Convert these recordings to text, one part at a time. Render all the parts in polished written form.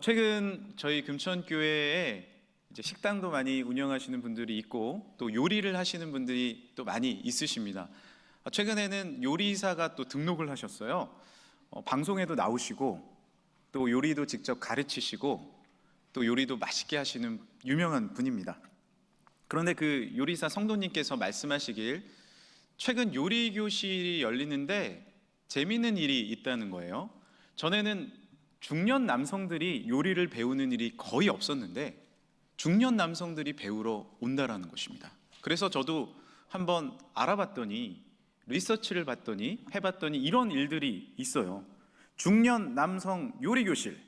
최근 저희 금천교회에 이제 식당도 많이 운영하시는 분들이 있고 또 요리를 하시는 분들이 또 많이 있으십니다. 최근에는 요리사가 또 등록을 하셨어요. 방송에도 나오시고 또 요리도 직접 가르치시고 또 요리도 맛있게 하시는 유명한 분입니다. 그런데 그 요리사 성도님께서 말씀하시길 최근 요리 교실이 열리는데 재미있는 일이 있다는 거예요. 전에는 중년 남성들이 요리를 배우는 일이 거의 없었는데 중년 남성들이 배우러 온다라는 것입니다. 그래서 저도 한번 알아봤더니 리서치를 해봤더니 이런 일들이 있어요. 중년 남성 요리 교실,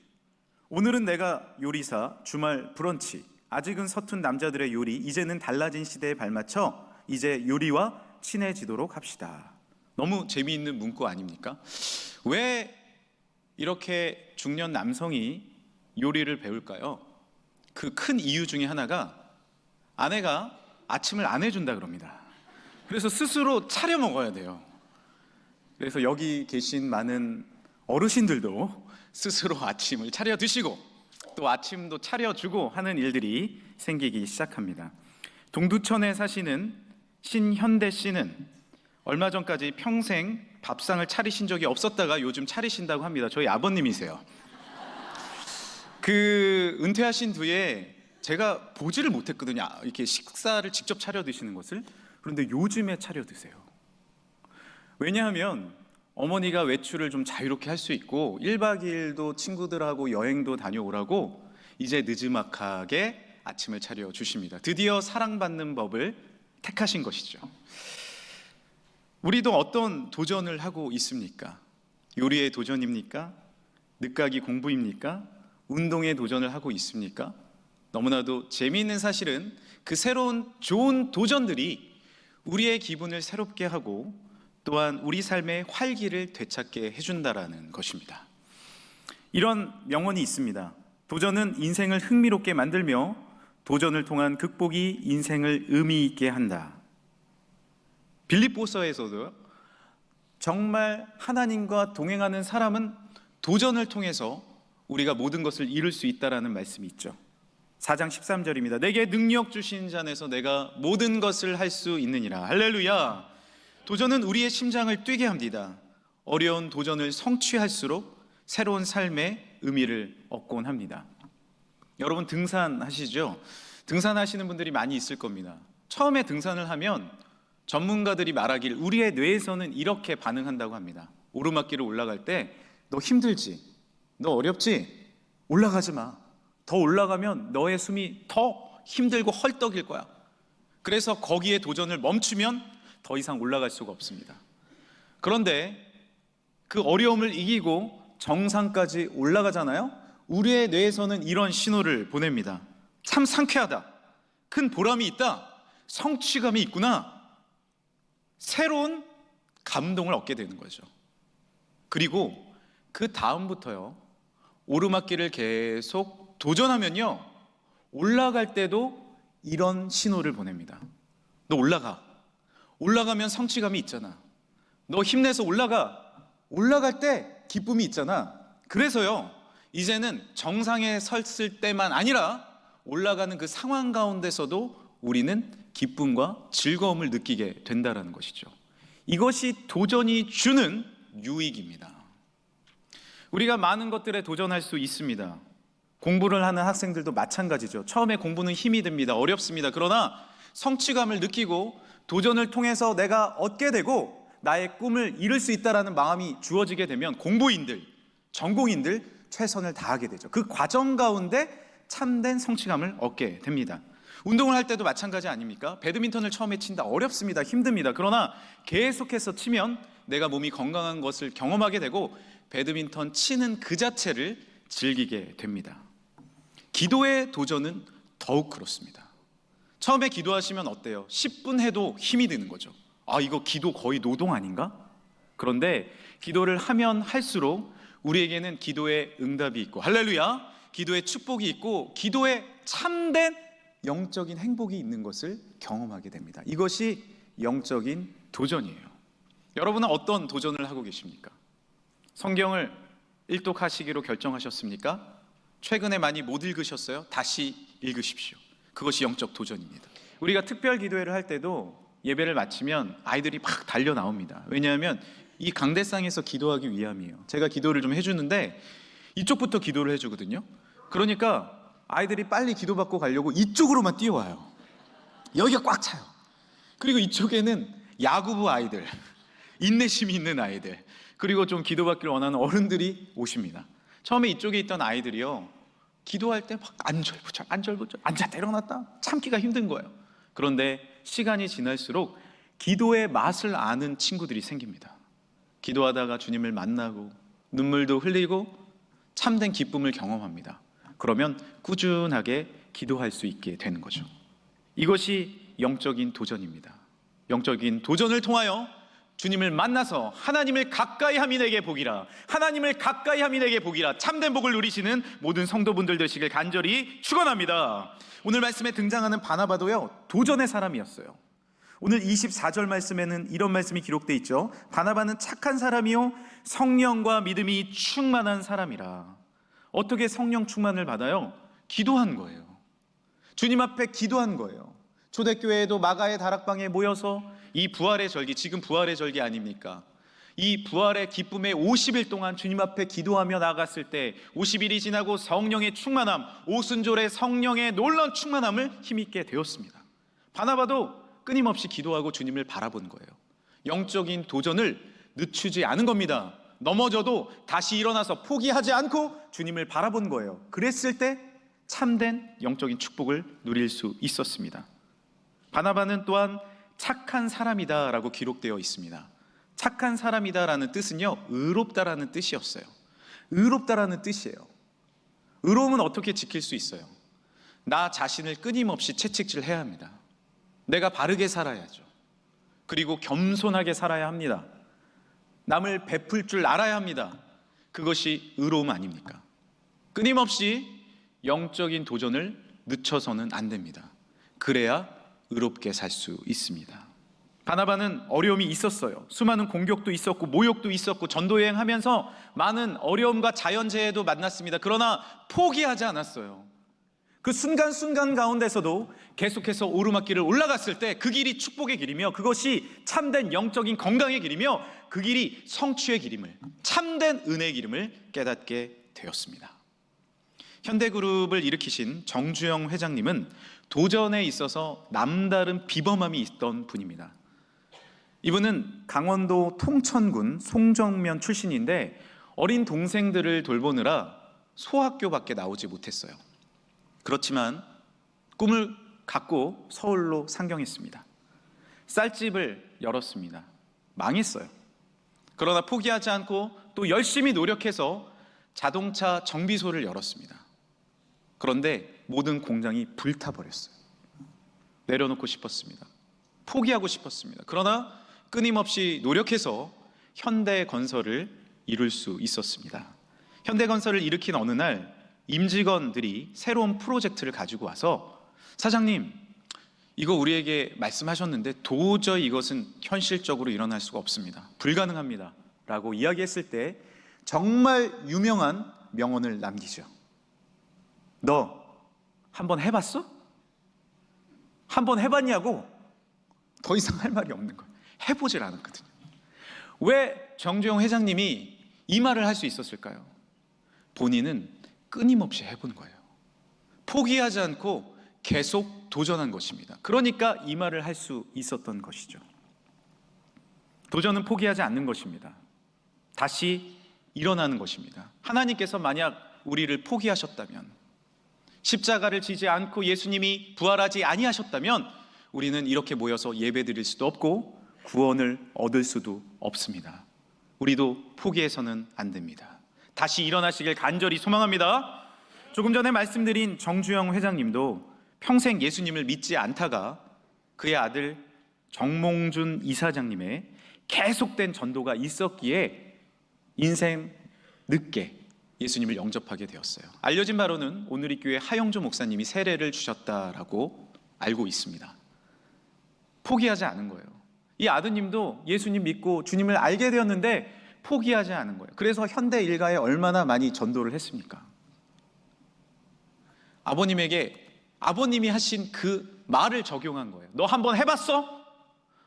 오늘은 내가 요리사, 주말 브런치, 아직은 서툰 남자들의 요리, 이제는 달라진 시대에 발맞춰 이제 요리와 친해지도록 합시다. 너무 재미있는 문구 아닙니까? 왜 이렇게 중년 남성이 요리를 배울까요? 그 큰 이유 중에 하나가 아내가 아침을 안 해준다 그럽니다. 그래서 스스로 차려 먹어야 돼요. 그래서 여기 계신 많은 어르신들도 스스로 아침을 차려 드시고 또 아침도 차려주고 하는 일들이 생기기 시작합니다. 동두천에 사시는 신현대 씨는 얼마 전까지 평생 밥상을 차리신 적이 없었다가 요즘 차리신다고 합니다. 저희 아버님이세요. 그 은퇴하신 뒤에 제가 보지를 못했거든요. 이렇게 식사를 직접 차려 드시는 것을. 그런데 요즘에 차려 드세요. 왜냐하면 어머니가 외출을 좀 자유롭게 할 수 있고 1박 2일도 친구들하고 여행도 다녀오라고 이제 느지막하게 아침을 차려 주십니다. 드디어 사랑받는 법을 택하신 것이죠. 우리도 어떤 도전을 하고 있습니까? 요리의 도전입니까? 늦가기 공부입니까? 운동의 도전을 하고 있습니까? 너무나도 재미있는 사실은 그 새로운 좋은 도전들이 우리의 기분을 새롭게 하고 또한 우리 삶의 활기를 되찾게 해준다라는 것입니다. 이런 명언이 있습니다. 도전은 인생을 흥미롭게 만들며 도전을 통한 극복이 인생을 의미 있게 한다. 빌립보서에서도 정말 하나님과 동행하는 사람은 도전을 통해서 우리가 모든 것을 이룰 수 있다라는 말씀이 있죠. 4장 13절입니다. 내게 능력 주신 자 안에서 내가 모든 것을 할 수 있느니라. 할렐루야. 도전은 우리의 심장을 뛰게 합니다. 어려운 도전을 성취할수록 새로운 삶의 의미를 얻곤 합니다. 여러분 등산하시죠? 등산하시는 분들이 많이 있을 겁니다. 처음에 등산을 하면 전문가들이 말하길 우리의 뇌에서는 이렇게 반응한다고 합니다. 오르막길을 올라갈 때 너 힘들지? 너 어렵지? 올라가지 마. 더 올라가면 너의 숨이 더 힘들고 헐떡일 거야. 그래서 거기에 도전을 멈추면 더 이상 올라갈 수가 없습니다. 그런데 그 어려움을 이기고 정상까지 올라가잖아요. 우리의 뇌에서는 이런 신호를 보냅니다. 참 상쾌하다. 큰 보람이 있다. 성취감이 있구나. 새로운 감동을 얻게 되는 거죠. 그리고 그 다음부터요, 오르막길을 계속 도전하면요, 올라갈 때도 이런 신호를 보냅니다. 너 올라가. 올라가면 성취감이 있잖아. 너 힘내서 올라가. 올라갈 때 기쁨이 있잖아. 그래서요, 이제는 정상에 섰을 때만 아니라 올라가는 그 상황 가운데서도 우리는 기쁨과 즐거움을 느끼게 된다는 것이죠. 이것이 도전이 주는 유익입니다. 우리가 많은 것들에 도전할 수 있습니다. 공부를 하는 학생들도 마찬가지죠. 처음에 공부는 힘이 듭니다. 어렵습니다. 그러나 성취감을 느끼고 도전을 통해서 내가 얻게 되고 나의 꿈을 이룰 수 있다는 마음이 주어지게 되면 공부인들, 전공인들 최선을 다하게 되죠. 그 과정 가운데 참된 성취감을 얻게 됩니다. 운동을 할 때도 마찬가지 아닙니까? 배드민턴을 처음에 친다. 어렵습니다. 힘듭니다. 그러나 계속해서 치면 내가 몸이 건강한 것을 경험하게 되고 배드민턴 치는 그 자체를 즐기게 됩니다. 기도의 도전은 더욱 그렇습니다. 처음에 기도하시면 어때요? 10분 해도 힘이 드는 거죠. 이거 기도 거의 노동 아닌가? 그런데 기도를 하면 할수록 우리에게는 기도의 응답이 있고, 할렐루야, 기도의 축복이 있고 기도의 참된 영적인 행복이 있는 것을 경험하게 됩니다. 이것이 영적인 도전이에요. 여러분은 어떤 도전을 하고 계십니까? 성경을 일독하시기로 결정하셨습니까? 최근에 많이 못 읽으셨어요? 다시 읽으십시오. 그것이 영적 도전입니다. 우리가 특별 기도회를 할 때도 예배를 마치면 아이들이 막 달려 나옵니다. 왜냐하면 이 강대상에서 기도하기 위함이에요. 제가 기도를 좀 해주는데 이쪽부터 기도를 해주거든요. 그러니까 아이들이 빨리 기도받고 가려고 이쪽으로만 뛰어와요. 여기가 꽉 차요. 그리고 이쪽에는 야구부 아이들, 인내심이 있는 아이들, 그리고 좀 기도받기를 원하는 어른들이 오십니다. 처음에 이쪽에 있던 아이들이요, 기도할 때 막 안절부절 앉았다 일어났다 참기가 힘든 거예요. 그런데 시간이 지날수록 기도의 맛을 아는 친구들이 생깁니다. 기도하다가 주님을 만나고 눈물도 흘리고 참된 기쁨을 경험합니다. 그러면 꾸준하게 기도할 수 있게 되는 거죠. 이것이 영적인 도전입니다. 영적인 도전을 통하여 주님을 만나서 하나님을 가까이 함이 내게 복이라, 하나님을 가까이 함이 내게 복이라, 참된 복을 누리시는 모든 성도분들 되시길 간절히 축원합니다. 오늘 말씀에 등장하는 바나바도요, 도전의 사람이었어요. 오늘 24절 말씀에는 이런 말씀이 기록되어 있죠. 바나바는 착한 사람이요 성령과 믿음이 충만한 사람이라. 어떻게 성령 충만을 받아요? 기도한 거예요. 주님 앞에 기도한 거예요. 초대교회에도 마가의 다락방에 모여서 이 부활의 절기, 지금 부활의 절기 아닙니까? 이 부활의 기쁨에 50일 동안 주님 앞에 기도하며 나갔을 때 50일이 지나고 성령의 충만함, 오순절의 성령의 놀라운 충만함을 힘있게 되었습니다. 바나바도 끊임없이 기도하고 주님을 바라본 거예요. 영적인 도전을 늦추지 않은 겁니다. 넘어져도 다시 일어나서 포기하지 않고 주님을 바라본 거예요. 그랬을 때 참된 영적인 축복을 누릴 수 있었습니다. 바나바는 또한 착한 사람이다 라고 기록되어 있습니다. 착한 사람이다라는 뜻은요, 의롭다라는 뜻이었어요. 의롭다라는 뜻이에요. 의로움은 어떻게 지킬 수 있어요? 나 자신을 끊임없이 채찍질해야 합니다. 내가 바르게 살아야죠. 그리고 겸손하게 살아야 합니다. 남을 베풀 줄 알아야 합니다. 그것이 의로움 아닙니까? 끊임없이 영적인 도전을 늦춰서는 안 됩니다. 그래야 의롭게 살 수 있습니다. 바나바는 어려움이 있었어요. 수많은 공격도 있었고 모욕도 있었고 전도여행하면서 많은 어려움과 자연재해도 만났습니다. 그러나 포기하지 않았어요. 그 순간순간 가운데서도 계속해서 오르막길을 올라갔을 때 그 길이 축복의 길이며 그것이 참된 영적인 건강의 길이며 그 길이 성취의 길임을, 참된 은혜의 길임을 깨닫게 되었습니다. 현대그룹을 일으키신 정주영 회장님은 도전에 있어서 남다른 비범함이 있던 분입니다. 이분은 강원도 통천군 송정면 출신인데 어린 동생들을 돌보느라 소학교밖에 나오지 못했어요. 그렇지만 꿈을 갖고 서울로 상경했습니다. 쌀집을 열었습니다. 망했어요. 그러나 포기하지 않고 또 열심히 노력해서 자동차 정비소를 열었습니다. 그런데 모든 공장이 불타버렸어요. 내려놓고 싶었습니다. 포기하고 싶었습니다. 그러나 끊임없이 노력해서 현대건설을 이룰 수 있었습니다. 현대건설을 일으킨 어느 날 임직원들이 새로운 프로젝트를 가지고 와서 사장님, 이거 우리에게 말씀하셨는데 도저히 이것은 현실적으로 일어날 수가 없습니다. 불가능합니다. 라고 이야기했을 때 정말 유명한 명언을 남기죠. 너 한번 해봤어? 한번 해봤냐고? 더 이상 할 말이 없는 거예요. 해보질 않았거든요. 왜 정주영 회장님이 이 말을 할 수 있었을까요? 본인은 끊임없이 해본 거예요. 포기하지 않고 계속 도전한 것입니다. 그러니까 이 말을 할 수 있었던 것이죠. 도전은 포기하지 않는 것입니다. 다시 일어나는 것입니다. 하나님께서 만약 우리를 포기하셨다면, 십자가를 지지 않고 예수님이 부활하지 아니하셨다면 우리는 이렇게 모여서 예배드릴 수도 없고 구원을 얻을 수도 없습니다. 우리도 포기해서는 안 됩니다. 다시 일어나시길 간절히 소망합니다. 조금 전에 말씀드린 정주영 회장님도 평생 예수님을 믿지 않다가 그의 아들 정몽준 이사장님의 계속된 전도가 있었기에 인생 늦게 예수님을 영접하게 되었어요. 알려진 바로는 오늘이 교회 하영조 목사님이 세례를 주셨다라고 알고 있습니다. 포기하지 않은 거예요. 이 아드님도 예수님 믿고 주님을 알게 되었는데 포기하지 않은 거예요. 그래서 현대 일가에 얼마나 많이 전도를 했습니까? 아버님에게 아버님이 하신 그 말을 적용한 거예요. 너 한번 해봤어?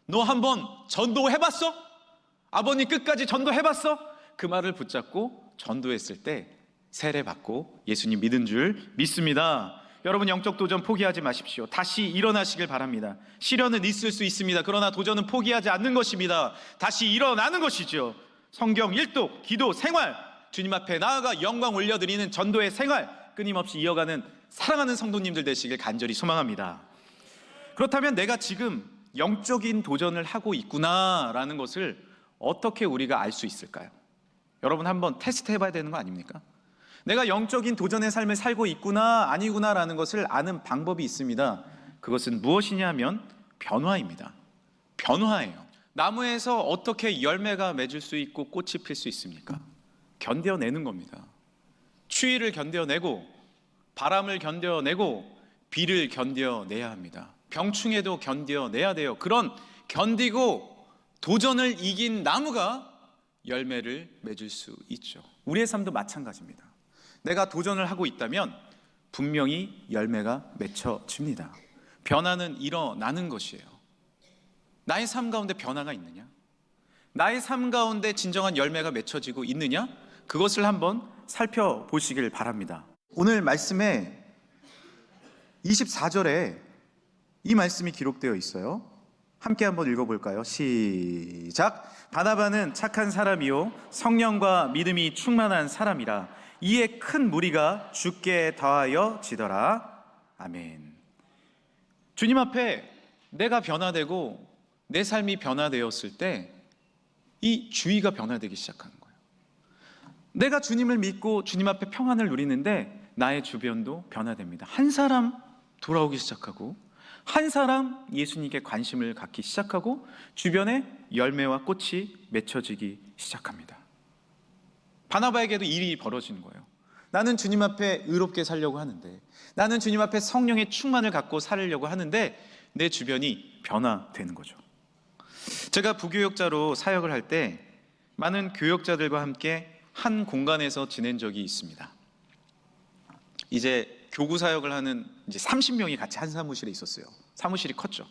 너 한번 전도해봤어? 아버님 끝까지 전도해봤어? 그 말을 붙잡고 전도했을 때 세례받고 예수님 믿은 줄 믿습니다. 여러분, 영적 도전 포기하지 마십시오. 다시 일어나시길 바랍니다. 시련은 있을 수 있습니다. 그러나 도전은 포기하지 않는 것입니다. 다시 일어나는 것이죠. 성경 일독, 기도, 생활, 주님 앞에 나아가 영광 올려드리는 전도의 생활 끊임없이 이어가는 사랑하는 성도님들 되시길 간절히 소망합니다. 그렇다면 내가 지금 영적인 도전을 하고 있구나라는 것을 어떻게 우리가 알 수 있을까요? 여러분, 한번 테스트 해봐야 되는 거 아닙니까? 내가 영적인 도전의 삶을 살고 있구나 아니구나라는 것을 아는 방법이 있습니다. 그것은 무엇이냐면 변화입니다. 변화예요. 나무에서 어떻게 열매가 맺을 수 있고 꽃이 필 수 있습니까? 견뎌내는 겁니다. 추위를 견뎌내고 바람을 견뎌내고 비를 견뎌내야 합니다. 병충해도 견뎌내야 돼요. 그런 견디고 도전을 이긴 나무가 열매를 맺을 수 있죠. 우리의 삶도 마찬가지입니다. 내가 도전을 하고 있다면 분명히 열매가 맺혀집니다. 변화는 일어나는 것이에요. 나의 삶 가운데 변화가 있느냐? 나의 삶 가운데 진정한 열매가 맺혀지고 있느냐? 그것을 한번 살펴보시길 바랍니다. 오늘 말씀에 24절에 이 말씀이 기록되어 있어요. 함께 한번 읽어볼까요? 시작. 바나바는 착한 사람이요 성령과 믿음이 충만한 사람이라 이에 큰 무리가 주께 더하여 지더라. 아멘. 주님 앞에 내가 변화되고 내 삶이 변화되었을 때 이 주위가 변화되기 시작하는 거예요. 내가 주님을 믿고 주님 앞에 평안을 누리는데 나의 주변도 변화됩니다. 한 사람 돌아오기 시작하고 한 사람 예수님께 관심을 갖기 시작하고 주변에 열매와 꽃이 맺혀지기 시작합니다. 바나바에게도 일이 벌어지는 거예요. 나는 주님 앞에 의롭게 살려고 하는데, 나는 주님 앞에 성령의 충만을 갖고 살려고 하는데 내 주변이 변화되는 거죠. 제가 부교역자로 사역을 할 때 많은 교역자들과 함께 한 공간에서 지낸 적이 있습니다. 이제 교구 사역을 하는 이제 30명이 같이 한 사무실에 있었어요. 사무실이 컸죠.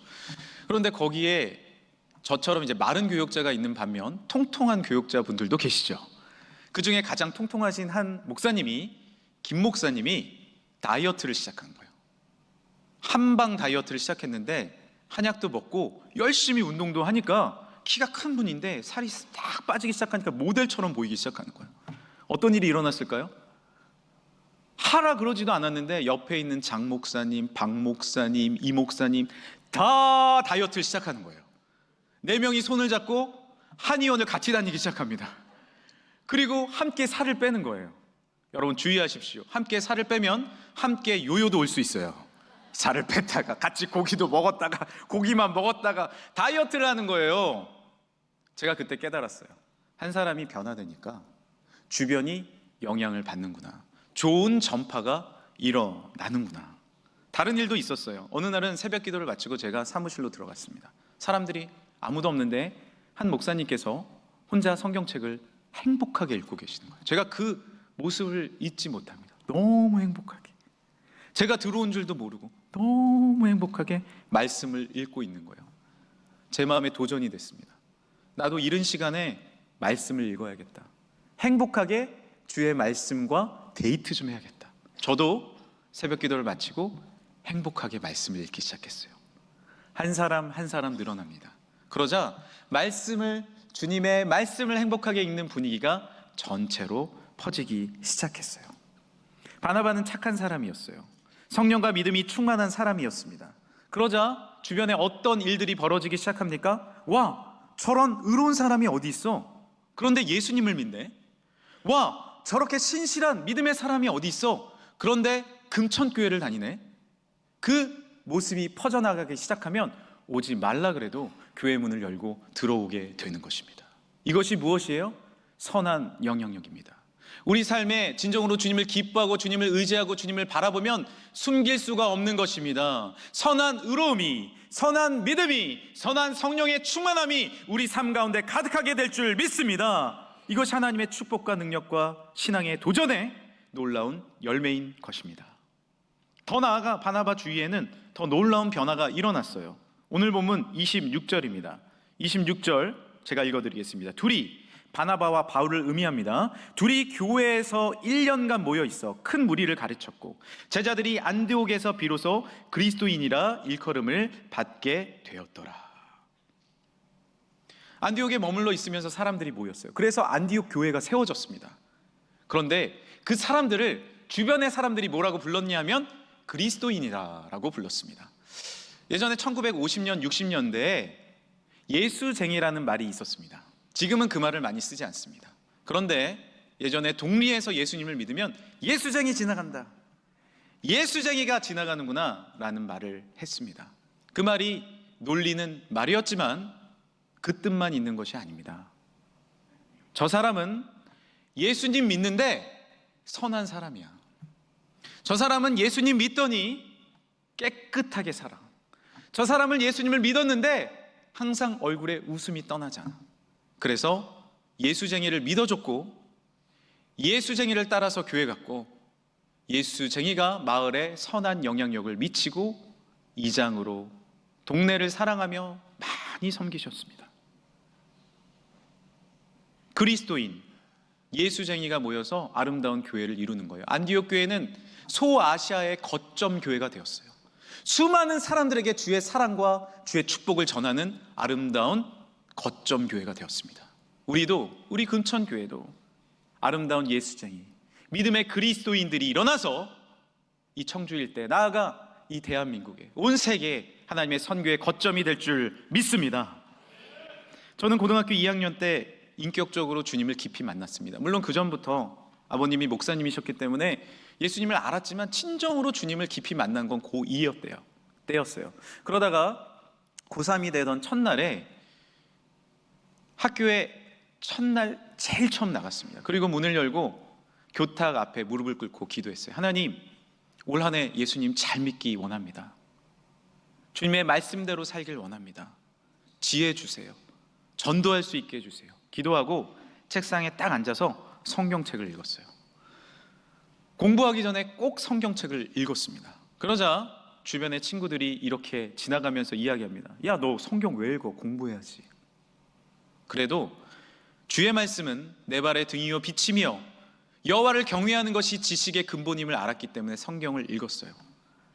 그런데 거기에 저처럼 이제 마른 교역자가 있는 반면 통통한 교역자 분들도 계시죠. 그 중에 가장 통통하신 한 목사님이, 김 목사님이 다이어트를 시작한 거예요. 한방 다이어트를 시작했는데 한약도 먹고 열심히 운동도 하니까 키가 큰 분인데 살이 딱 빠지기 시작하니까 모델처럼 보이기 시작하는 거예요. 어떤 일이 일어났을까요? 하라 그러지도 않았는데 옆에 있는 장 목사님, 박 목사님, 이 목사님 다 다이어트를 시작하는 거예요. 4명이 손을 잡고 한의원을 같이 다니기 시작합니다. 그리고 함께 살을 빼는 거예요. 여러분 주의하십시오. 함께 살을 빼면 함께 요요도 올 수 있어요. 살을 뺐다가 같이 고기도 먹었다가 고기만 먹었다가 다이어트를 하는 거예요. 제가 그때 깨달았어요. 한 사람이 변화되니까 주변이 영향을 받는구나. 좋은 전파가 일어나는구나. 다른 일도 있었어요. 어느 날은 새벽 기도를 마치고 제가 사무실로 들어갔습니다. 사람들이 아무도 없는데 한 목사님께서 혼자 성경책을 행복하게 읽고 계시는 거예요. 제가 그 모습을 잊지 못합니다. 너무 행복하게, 제가 들어온 줄도 모르고 너무 행복하게 말씀을 읽고 있는 거예요. 제 마음에 도전이 됐습니다. 나도 이른 시간에 말씀을 읽어야겠다. 행복하게 주의 말씀과 데이트 좀 해야겠다. 저도 새벽 기도를 마치고 행복하게 말씀을 읽기 시작했어요. 한 사람 한 사람 늘어납니다. 그러자 주님의 말씀을 행복하게 읽는 분위기가 전체로 퍼지기 시작했어요. 바나바는 착한 사람이었어요. 성령과 믿음이 충만한 사람이었습니다. 그러자 주변에 어떤 일들이 벌어지기 시작합니까? 와, 저런 의로운 사람이 어디 있어? 그런데 예수님을 믿네. 와, 저렇게 신실한 믿음의 사람이 어디 있어? 그런데 금천교회를 다니네. 그 모습이 퍼져나가기 시작하면 오지 말라 그래도 교회 문을 열고 들어오게 되는 것입니다. 이것이 무엇이에요? 선한 영향력입니다. 우리 삶에 진정으로 주님을 기뻐하고 주님을 의지하고 주님을 바라보면 숨길 수가 없는 것입니다. 선한 의로움이, 선한 믿음이, 선한 성령의 충만함이 우리 삶 가운데 가득하게 될 줄 믿습니다. 이것이 하나님의 축복과 능력과 신앙의 도전의 놀라운 열매인 것입니다. 더 나아가 바나바 주위에는 더 놀라운 변화가 일어났어요. 오늘 본문 26절입니다. 26절 제가 읽어드리겠습니다. 둘이, 바나바와 바울을 의미합니다. 둘이 교회에서 1년간 모여 있어 큰 무리를 가르쳤고 제자들이 안디옥에서 비로소 그리스도인이라 일컬음을 받게 되었더라. 안디옥에 머물러 있으면서 사람들이 모였어요. 그래서 안디옥 교회가 세워졌습니다. 그런데 그 사람들을 주변의 사람들이 뭐라고 불렀냐면 그리스도인이라고 불렀습니다. 예전에 1950년, 60년대에 예수쟁이라는 말이 있었습니다. 지금은 그 말을 많이 쓰지 않습니다. 그런데 예전에 동리에서 예수님을 믿으면 예수쟁이 지나간다, 예수쟁이가 지나가는구나 라는 말을 했습니다. 그 말이 놀리는 말이었지만 그 뜻만 있는 것이 아닙니다. 저 사람은 예수님 믿는데 선한 사람이야. 저 사람은 예수님 믿더니 깨끗하게 살아. 저 사람은 예수님을 믿었는데 항상 얼굴에 웃음이 떠나지 않아. 그래서 예수쟁이를 믿어줬고 예수쟁이를 따라서 교회 갔고 예수쟁이가 마을에 선한 영향력을 미치고 이장으로 동네를 사랑하며 많이 섬기셨습니다. 그리스도인, 예수쟁이가 모여서 아름다운 교회를 이루는 거예요. 안디옥 교회는 소아시아의 거점 교회가 되었어요. 수많은 사람들에게 주의 사랑과 주의 축복을 전하는 아름다운 거점 교회가 되었습니다. 우리도, 우리 금천 교회도 아름다운 예수쟁이, 믿음의 그리스도인들이 일어나서 이 청주 일대, 나아가 이 대한민국에, 온 세계에 하나님의 선교의 거점이 될 줄 믿습니다. 저는 고등학교 2학년 때 인격적으로 주님을 깊이 만났습니다. 물론 그 전부터 아버님이 목사님이셨기 때문에 예수님을 알았지만 친정으로 주님을 깊이 만난 건 고2였대요. 때였어요. 그러다가 고3이 되던 첫날에 학교에 첫날 제일 처음 나갔습니다. 그리고 문을 열고 교탁 앞에 무릎을 꿇고 기도했어요. 하나님, 올 한 해 예수님 잘 믿기 원합니다. 주님의 말씀대로 살길 원합니다. 지혜 주세요. 전도할 수 있게 해주세요. 기도하고 책상에 딱 앉아서 성경책을 읽었어요. 공부하기 전에 꼭 성경책을 읽었습니다. 그러자 주변의 친구들이 이렇게 지나가면서 이야기합니다. 야, 너 성경 왜 읽어? 공부해야지. 그래도 주의 말씀은 내 발의 등이요 빛이며 여호와를 경외하는 것이 지식의 근본임을 알았기 때문에 성경을 읽었어요.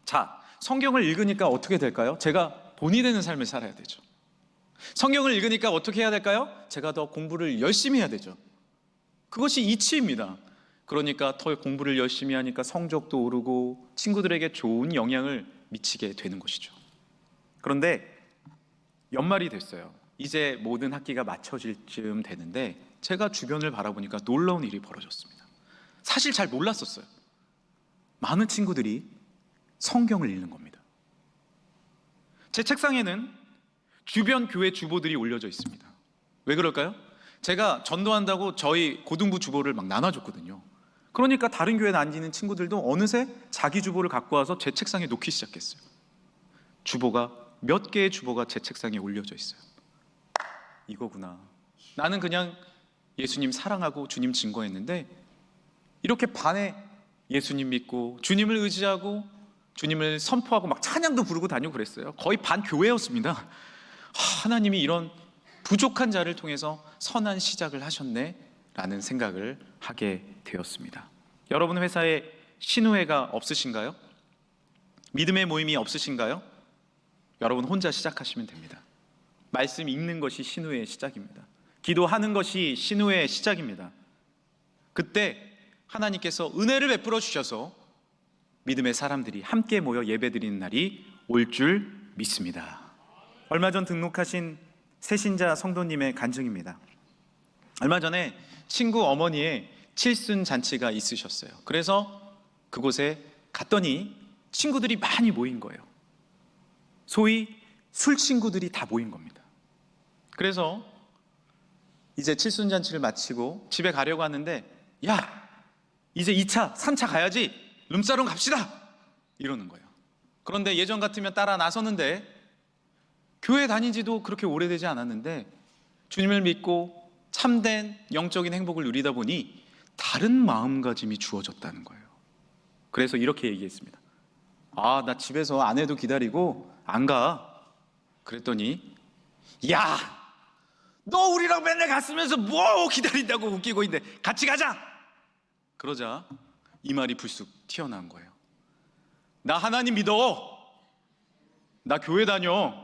자, 성경을 읽으니까 어떻게 될까요? 제가 본이 되는 삶을 살아야 되죠. 성경을 읽으니까 어떻게 해야 될까요? 제가 더 공부를 열심히 해야 되죠. 그것이 이치입니다. 그러니까 더 공부를 열심히 하니까 성적도 오르고 친구들에게 좋은 영향을 미치게 되는 것이죠. 그런데 연말이 됐어요. 이제 모든 학기가 마쳐질 즈음 되는데 제가 주변을 바라보니까 놀라운 일이 벌어졌습니다. 사실 잘 몰랐었어요. 많은 친구들이 성경을 읽는 겁니다. 제 책상에는 주변 교회 주보들이 올려져 있습니다. 왜 그럴까요? 제가 전도한다고 저희 고등부 주보를 막 나눠줬거든요. 그러니까 다른 교회에 다니는 친구들도 어느새 자기 주보를 갖고 와서 제 책상에 놓기 시작했어요. 주보가, 몇 개의 주보가 제 책상에 올려져 있어요. 이거구나. 나는 그냥 예수님 사랑하고 주님 증거했는데 이렇게 반에 예수님 믿고 주님을 의지하고 주님을 선포하고 막 찬양도 부르고 다니고 그랬어요. 거의 반 교회였습니다. 하나님이 이런 부족한 자를 통해서 선한 시작을 하셨네 라는 생각을 하게 되었습니다. 여러분 회사에 신우회가 없으신가요? 믿음의 모임이 없으신가요? 여러분 혼자 시작하시면 됩니다. 말씀 읽는 것이 신우회의 시작입니다. 기도하는 것이 신우회의 시작입니다. 그때 하나님께서 은혜를 베풀어 주셔서 믿음의 사람들이 함께 모여 예배드리는 날이 올 줄 믿습니다. 얼마 전 등록하신 새신자 성도님의 간증입니다. 얼마 전에 친구 어머니의 칠순 잔치가 있으셨어요. 그래서 그곳에 갔더니 친구들이 많이 모인 거예요. 소위 술 친구들이 다 모인 겁니다. 그래서 이제 칠순 잔치를 마치고 집에 가려고 하는데 야, 이제 2차, 3차 가야지. 룸사롱 갑시다. 이러는 거예요. 그런데 예전 같으면 따라 나서는데 교회 다닌 지도 그렇게 오래되지 않았는데 주님을 믿고 참된 영적인 행복을 누리다 보니 다른 마음가짐이 주어졌다는 거예요. 그래서 이렇게 얘기했습니다. 아, 나 집에서 아내도 기다리고 안 가. 그랬더니 야, 너 우리랑 맨날 갔으면서 뭐 기다린다고 웃기고 있는데 같이 가자. 그러자 이 말이 불쑥 튀어나온 거예요. 나 하나님 믿어. 나 교회 다녀.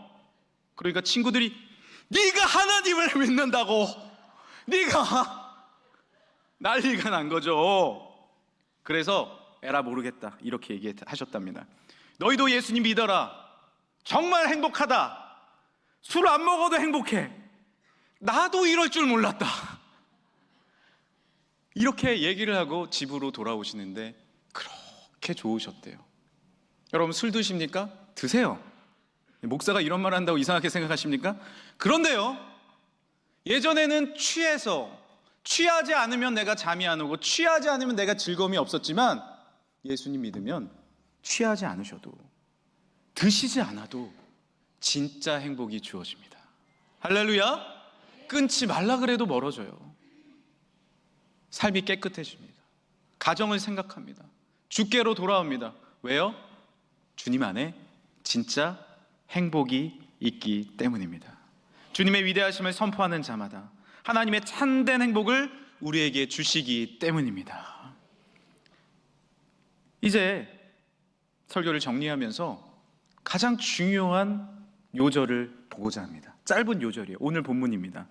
그러니까 친구들이 네가 하나님을 믿는다고, 네가 난리가 난 거죠. 그래서 에라 모르겠다 이렇게 얘기하셨답니다. 너희도 예수님 믿어라. 정말 행복하다. 술 안 먹어도 행복해. 나도 이럴 줄 몰랐다. 이렇게 얘기를 하고 집으로 돌아오시는데 그렇게 좋으셨대요. 여러분, 술 드십니까? 드세요. 목사가 이런 말 한다고 이상하게 생각하십니까? 그런데요, 예전에는 취하지 않으면 내가 잠이 안 오고 취하지 않으면 내가 즐거움이 없었지만 예수님 믿으면 취하지 않으셔도 드시지 않아도 진짜 행복이 주어집니다. 할렐루야. 끊지 말라 그래도 멀어져요. 삶이 깨끗해집니다. 가정을 생각합니다. 주께로 돌아옵니다. 왜요? 주님 안에 진짜 행복이 있기 때문입니다. 주님의 위대하심을 선포하는 자마다 하나님의 참된 행복을 우리에게 주시기 때문입니다. 이제 설교를 정리하면서 가장 중요한 요절을 보고자 합니다. 짧은 요절이에요. 오늘 본문입니다.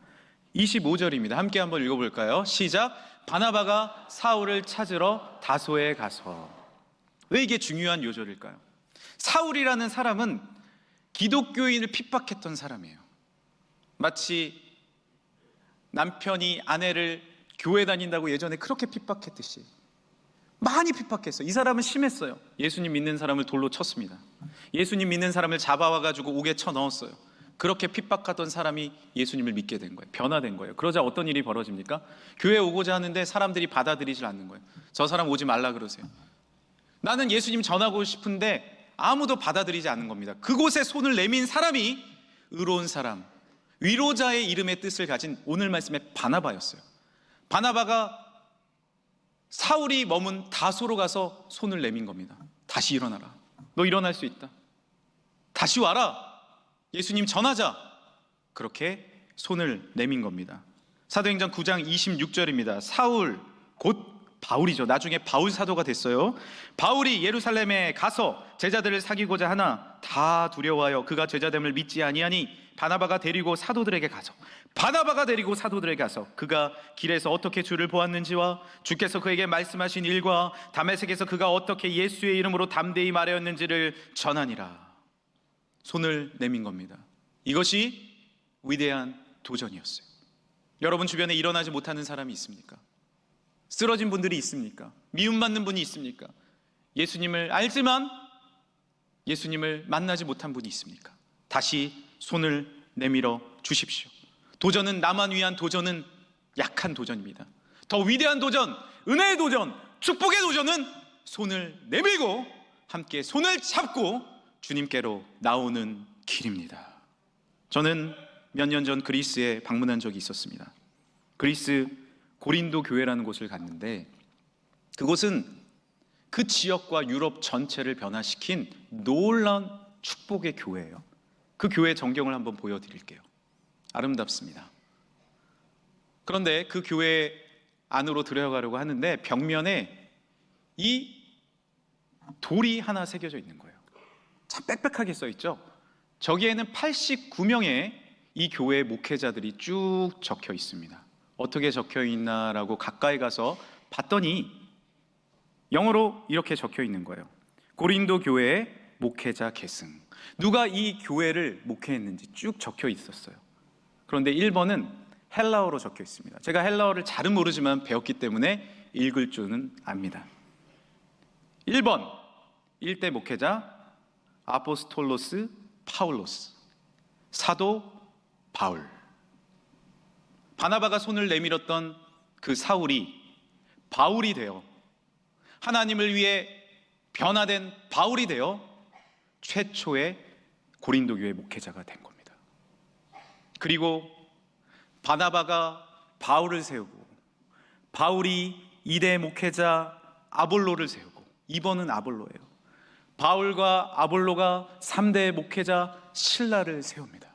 25절입니다. 함께 한번 읽어볼까요? 시작. 바나바가 사울을 찾으러 다소에 가서. 왜 이게 중요한 요절일까요? 사울이라는 사람은 기독교인을 핍박했던 사람이에요. 마치 남편이 아내를 교회 다닌다고 예전에 그렇게 핍박했듯이 많이 핍박했어요. 이 사람은 심했어요. 예수님 믿는 사람을 돌로 쳤습니다. 예수님 믿는 사람을 잡아와가지고 옥에 쳐넣었어요. 그렇게 핍박하던 사람이 예수님을 믿게 된 거예요. 변화된 거예요. 그러자 어떤 일이 벌어집니까? 교회에 오고자 하는데 사람들이 받아들이질 않는 거예요. 저 사람 오지 말라 그러세요. 나는 예수님 전하고 싶은데 아무도 받아들이지 않는 겁니다. 그곳에 손을 내민 사람이 의로운 사람, 위로자의 이름의 뜻을 가진 오늘 말씀의 바나바였어요. 바나바가 사울이 머문 다소로 가서 손을 내민 겁니다. 다시 일어나라. 너 일어날 수 있다. 다시 와라. 예수님 전하자. 그렇게 손을 내민 겁니다. 사도행전 9장 26절입니다. 사울, 곧 바울이죠. 나중에 바울 사도가 됐어요. 바울이 예루살렘에 가서 제자들을 사귀고자 하나 다 두려워하여 그가 제자됨을 믿지 아니하니 바나바가 데리고 사도들에게 가서 그가 길에서 어떻게 주를 보았는지와 주께서 그에게 말씀하신 일과 다메섹에서 그가 어떻게 예수의 이름으로 담대히 말하였는지를 전하니라. 손을 내민 겁니다. 이것이 위대한 도전이었어요. 여러분 주변에 일어나지 못하는 사람이 있습니까? 쓰러진 분들이 있습니까? 미움받는 분이 있습니까? 예수님을 알지만 예수님을 만나지 못한 분이 있습니까? 다시 손을 내밀어 주십시오. 도전은 나만 위한 도전은 약한 도전입니다. 더 위대한 도전, 은혜의 도전, 축복의 도전은 손을 내밀고 함께 손을 잡고 주님께로 나오는 길입니다. 저는 몇 년 전 그리스에 방문한 적이 있었습니다. 그리스 고린도 교회라는 곳을 갔는데 그곳은 그 지역과 유럽 전체를 변화시킨 놀라운 축복의 교회예요. 그 교회 전경을 한번 보여드릴게요. 아름답습니다. 그런데 그 교회 안으로 들어가려고 하는데 벽면에 이 돌이 하나 새겨져 있는 거예요. 참 빽빽하게 써 있죠. 저기에는 89명의 이 교회 목회자들이 쭉 적혀 있습니다. 어떻게 적혀 있나라고 가까이 가서 봤더니 영어로 이렇게 적혀 있는 거예요. 고린도 교회의 목회자 계승. 누가 이 교회를 목회했는지 쭉 적혀 있었어요. 그런데 1번은 헬라어로 적혀 있습니다. 제가 헬라어를 잘은 모르지만 배웠기 때문에 읽을 줄은 압니다. 1번 1대 목회자 아포스톨로스 파울로스, 사도 바울. 바나바가 손을 내밀었던 그 사울이 바울이 되어 하나님을 위해 변화된 바울이 되어 최초의 고린도 교회 목회자가 된 겁니다. 그리고 바나바가 바울을 세우고 바울이 2대 목회자 아볼로를 세우고 2번은 아볼로예요. 바울과 아볼로가 3대 목회자 신라를 세웁니다.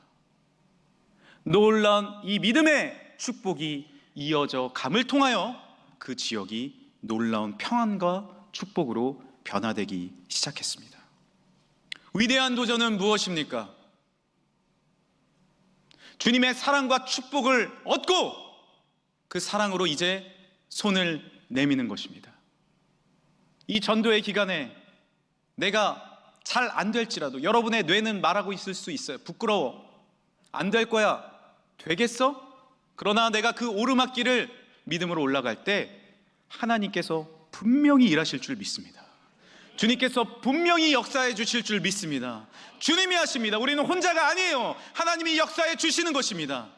놀라운 이 믿음의 축복이 이어져 감을 통하여 그 지역이 놀라운 평안과 축복으로 변화되기 시작했습니다. 위대한 도전은 무엇입니까? 주님의 사랑과 축복을 얻고 그 사랑으로 이제 손을 내미는 것입니다. 이 전도의 기간에 내가 잘 안 될지라도 여러분의 뇌는 말하고 있을 수 있어요. 부끄러워. 안 될 거야. 되겠어? 그러나 내가 그 오르막길을 믿음으로 올라갈 때 하나님께서 분명히 일하실 줄 믿습니다. 주님께서 분명히 역사해 주실 줄 믿습니다. 주님이 하십니다. 우리는 혼자가 아니에요. 하나님이 역사해 주시는 것입니다.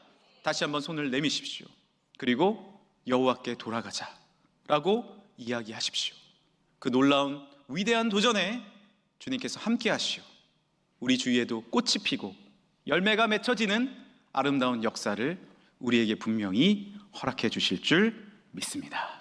다시 한번 손을 내미십시오. 그리고 여호와께 돌아가자 라고 이야기하십시오. 그 놀라운 위대한 도전에 주님께서 함께 하시오. 우리 주위에도 꽃이 피고 열매가 맺혀지는 아름다운 역사를 우리에게 분명히 허락해 주실 줄 믿습니다.